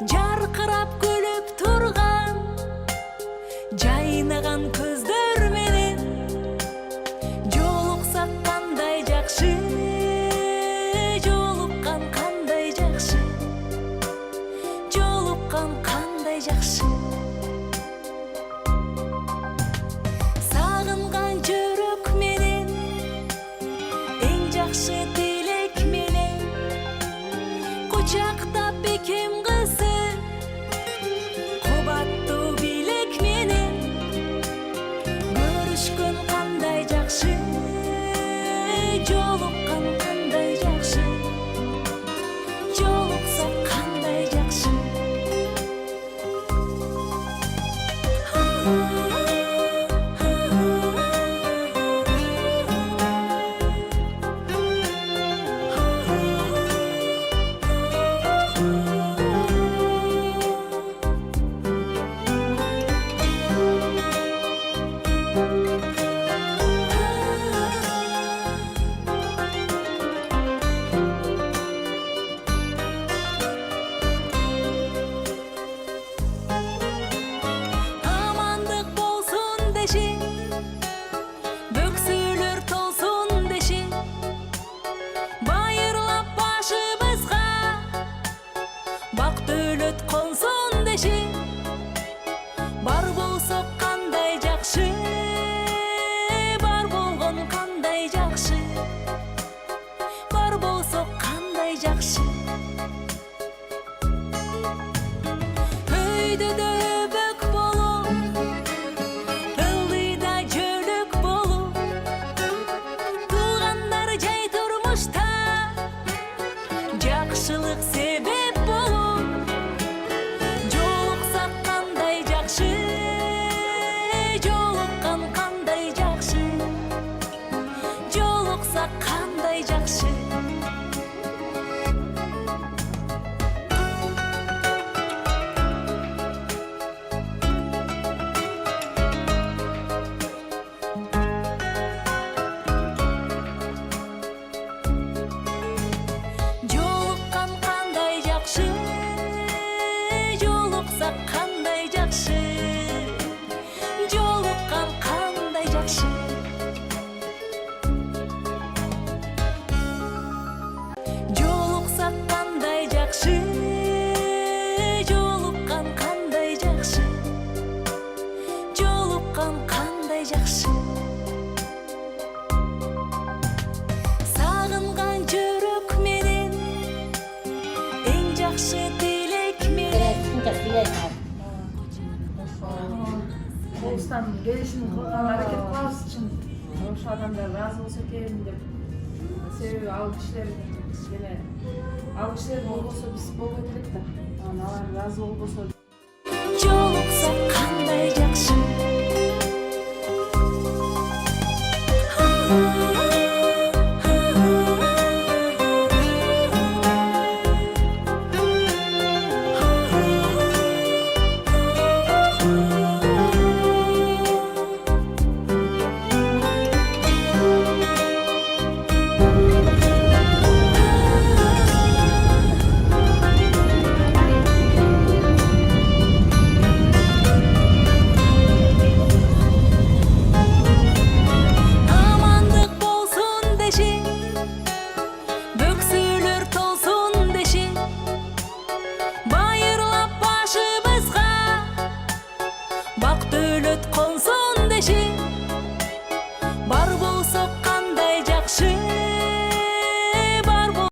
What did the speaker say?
жарқырап күліп тұрған жайнаған көздөр менен жолықсақ қандай жақсы, жолыққан қандай жақсы, жолыққан қандай жақсы. Сағынған жүрек менен ең жақсы тілек менен құшақтап бекем қызы қубатты билек менен көрішкөн қандай жақсы, жолыққан қандай жақсы, жолықсақ қандай жақсы. Амандық болсын деші, бөксөлөр толсын деші, байырлап башыбызға бақ дөлөт қонсын деші, бар болсақ қандай жақсы, бар болған қандай жақсы, бар болсақ қандай жақсы. Өйдөдө өбөк болу, ылдыйда жөлөк болу, туугандар жай турмушта жакшылык себеп болу, жолуксак кандай жакшы, жолуккан кандай жакшы, жолуксак кандай жакшы. Жолуккан кандай жакшы, жолуксак кандай жакшы, жолуккан кандай жакшы. Жолуксак кандай жакшы, жолуккан кандай жакшы, жолуккан кандай жакшы. Сагынган жүрөк менен эң жакшы тилек менен Oğuz'tan gelişini kılgan hareket kılması için şu adamlar razı olsa ekelim деп sebebi al kişiler gene al kişiler olsa biz bol ederek de алар разы болбосо